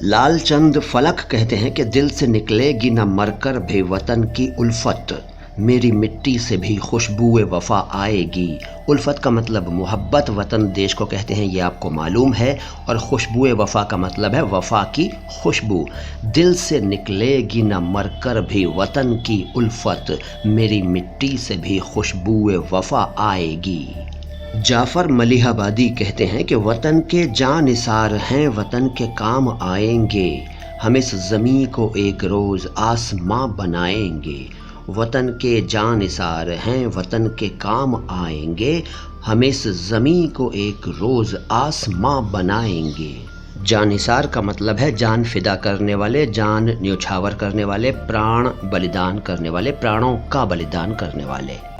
लालचंद फलक कहते हैं कि दिल से निकलेगी न मरकर भी वतन की उल्फत, मेरी मिट्टी से भी खुशबुए वफ़ा आएगी। उल्फत का मतलब मोहब्बत, वतन देश को कहते हैं, ये आपको मालूम है। और खुशबुए वफ़ा का मतलब है वफ़ा की खुशबू। दिल से निकलेगी न मरकर भी वतन की उल्फत, मेरी मिट्टी से भी खुशबुए वफ़ा आएगी। जाफ़र मलिहाबादी कहते हैं कि वतन के जान निसार हैं, वतन के काम आएंगे, हम इस ज़मीं को एक रोज़ आसमां बनाएंगे। वतन के जान निसार हैं, वतन के काम आएंगे, हम इस ज़मीं को एक रोज़ आसमां बनाएंगे। जानिसार का मतलब है जान फिदा करने वाले, जान न्योछावर करने वाले, प्राण बलिदान करने वाले, प्राणों का बलिदान करने वाले।